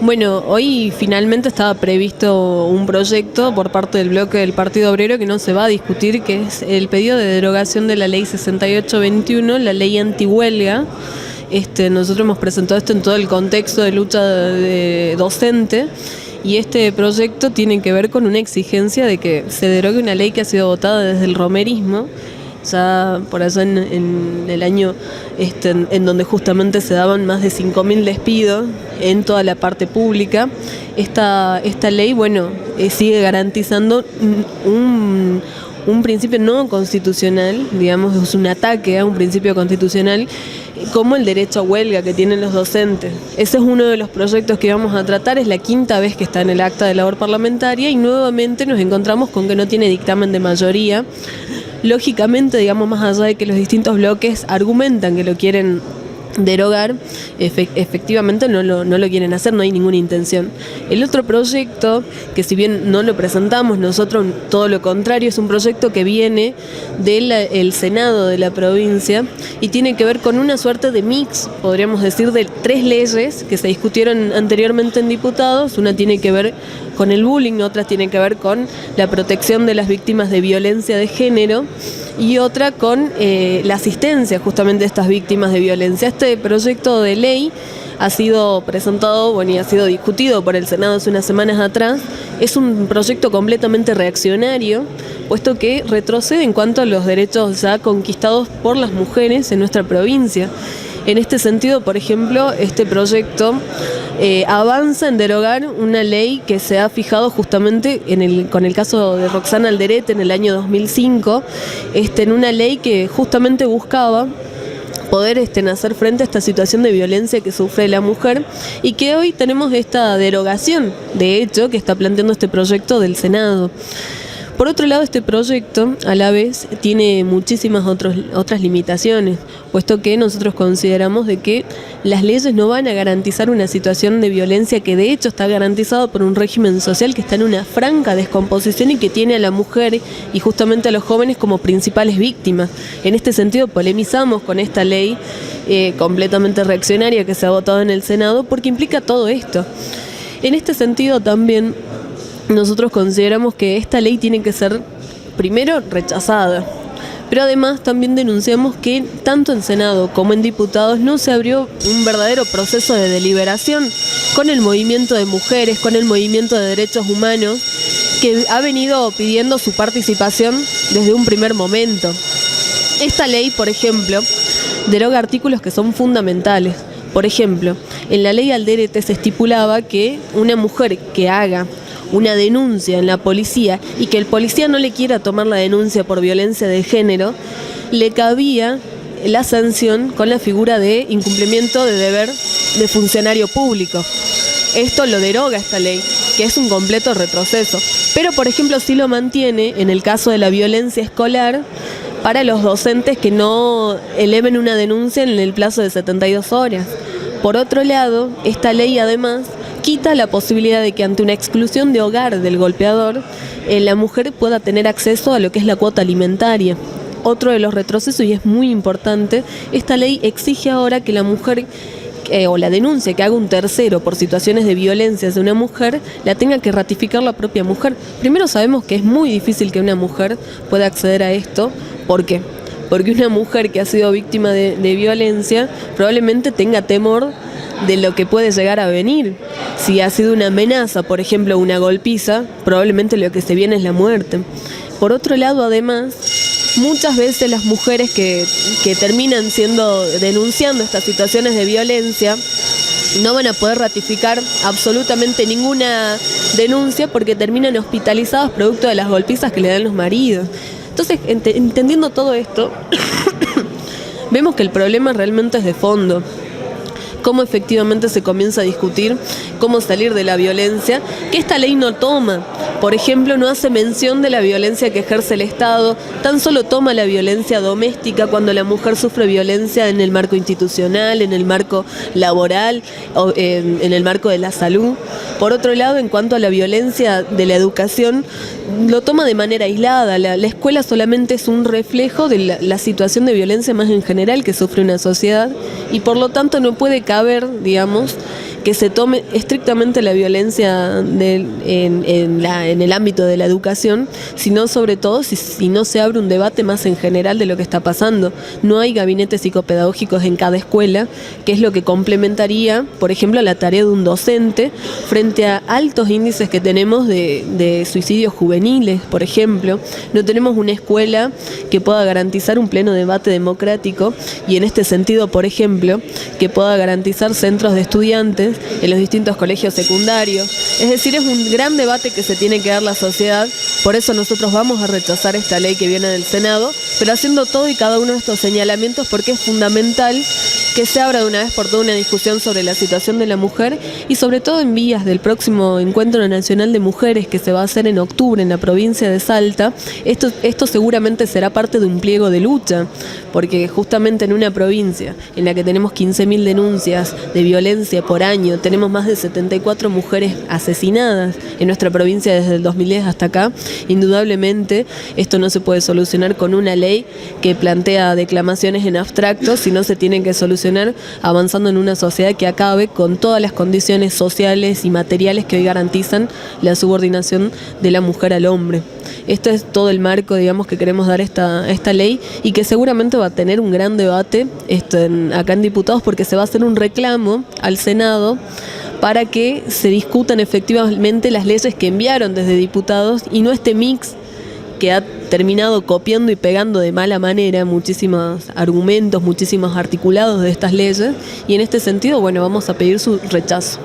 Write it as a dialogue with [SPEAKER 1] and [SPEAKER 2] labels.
[SPEAKER 1] Bueno, hoy finalmente estaba previsto un proyecto por parte del bloque del Partido Obrero que no se va a discutir, que es el pedido de derogación de la ley 6821, la ley antihuelga. Nosotros hemos presentado esto en todo el contexto de lucha docente, y este proyecto tiene que ver con una exigencia de que se derogue una ley que ha sido votada desde el romerismo, ya por allá en el año en donde justamente se daban más de 5.000 despidos en toda la parte pública. Esta ley, sigue garantizando un principio no constitucional, digamos, es un ataque a un principio constitucional como el derecho a huelga que tienen los docentes. Ese es uno de los proyectos que vamos a tratar, es la quinta vez que está en el acta de labor parlamentaria y nuevamente nos encontramos con que no tiene dictamen de mayoría. Lógicamente, digamos, más allá de que los distintos bloques argumentan que lo quieren derogar, efectivamente no lo quieren hacer, no hay ninguna intención. El otro proyecto, que si bien no lo presentamos nosotros, todo lo contrario, es un proyecto que viene del Senado de la provincia y tiene que ver con una suerte de mix, podríamos decir, de 3 leyes que se discutieron anteriormente en diputados. Una tiene que ver con el bullying, otra tiene que ver con la protección de las víctimas de violencia de género y otra con la asistencia justamente de estas víctimas de violencia. Este proyecto de ley ha sido presentado, y ha sido discutido por el Senado hace unas semanas atrás. Es un proyecto completamente reaccionario, puesto que retrocede en cuanto a los derechos ya conquistados por las mujeres en nuestra provincia. En este sentido, por ejemplo, este proyecto avanza en derogar una ley que se ha fijado justamente con el caso de Roxana Alderete en el año 2005, en una ley que justamente buscaba poder hacer frente a esta situación de violencia que sufre la mujer, y que hoy tenemos esta derogación, de hecho, que está planteando este proyecto del Senado. Por otro lado, este proyecto a la vez tiene muchísimas otras limitaciones, puesto que nosotros consideramos de que las leyes no van a garantizar una situación de violencia que de hecho está garantizado por un régimen social que está en una franca descomposición y que tiene a la mujer y justamente a los jóvenes como principales víctimas. En este sentido polemizamos con esta ley completamente reaccionaria que se ha votado en el Senado, porque implica todo esto. En este sentido también nosotros consideramos que esta ley tiene que ser, primero, rechazada, pero además también denunciamos que tanto en Senado como en diputados no se abrió un verdadero proceso de deliberación con el movimiento de mujeres, con el movimiento de derechos humanos, que ha venido pidiendo su participación desde un primer momento. Esta ley, por ejemplo, deroga artículos que son fundamentales. Por ejemplo, en la ley Alderete se estipulaba que una mujer que haga una denuncia en la policía y que el policía no le quiera tomar la denuncia por violencia de género, le cabía la sanción con la figura de incumplimiento de deber de funcionario público. Esto lo deroga esta ley, que es un completo retroceso. Pero, por ejemplo, sí lo mantiene en el caso de la violencia escolar para los docentes que no eleven una denuncia en el plazo de 72 horas. Por otro lado, esta ley además quita la posibilidad de que ante una exclusión de hogar del golpeador, la mujer pueda tener acceso a lo que es la cuota alimentaria. Otro de los retrocesos, y es muy importante, esta ley exige ahora que la mujer o la denuncia que haga un tercero por situaciones de violencia de una mujer, la tenga que ratificar la propia mujer. Primero, sabemos que es muy difícil que una mujer pueda acceder a esto. ¿Por qué? Porque una mujer que ha sido víctima de violencia probablemente tenga temor de lo que puede llegar a venir. Si ha sido una amenaza, por ejemplo, una golpiza, probablemente lo que se viene es la muerte. Por otro lado, además, muchas veces las mujeres que terminan denunciando estas situaciones de violencia no van a poder ratificar absolutamente ninguna denuncia porque terminan hospitalizadas producto de las golpizas que le dan los maridos. Entonces, entendiendo todo esto, vemos que el problema realmente es de fondo. Cómo efectivamente se comienza a discutir cómo salir de la violencia, que esta ley no toma. Por ejemplo, no hace mención de la violencia que ejerce el Estado, tan solo toma la violencia doméstica cuando la mujer sufre violencia en el marco institucional, en el marco laboral, o en el marco de la salud. Por otro lado, en cuanto a la violencia de la educación, lo toma de manera aislada. La escuela solamente es un reflejo de la situación de violencia más en general que sufre una sociedad y por lo tanto no puede caber, digamos, que se tome estrictamente la violencia en el ámbito de la educación, sino sobre todo si no se abre un debate más en general de lo que está pasando. No hay gabinetes psicopedagógicos en cada escuela, que es lo que complementaría, por ejemplo, la tarea de un docente frente a altos índices que tenemos de suicidios juveniles, por ejemplo. No tenemos una escuela que pueda garantizar un pleno debate democrático y en este sentido, por ejemplo, que pueda garantizar centros de estudiantes en los distintos colegios secundarios. Es decir, es un gran debate que se tiene que dar la sociedad. Por eso nosotros vamos a rechazar esta ley que viene del Senado, pero haciendo todo y cada uno de estos señalamientos porque es fundamental que se abra de una vez por todas una discusión sobre la situación de la mujer y sobre todo en vías del próximo Encuentro Nacional de Mujeres que se va a hacer en octubre en la provincia de Salta. Esto seguramente será parte de un pliego de lucha, porque justamente en una provincia en la que tenemos 15.000 denuncias de violencia por año, tenemos más de 74 mujeres asesinadas en nuestra provincia desde el 2010 hasta acá, indudablemente esto no se puede solucionar con una ley que plantea declamaciones en abstracto, sino se tiene que solucionar avanzando en una sociedad que acabe con todas las condiciones sociales y materiales que hoy garantizan la subordinación de la mujer al hombre. Esto es todo el marco, digamos, que queremos dar esta ley y que seguramente va a tener un gran debate acá en diputados porque se va a hacer un reclamo al Senado para que se discutan efectivamente las leyes que enviaron desde diputados y no este mix que ha terminado copiando y pegando de mala manera muchísimos argumentos, muchísimos articulados de estas leyes y en este sentido, bueno, vamos a pedir su rechazo.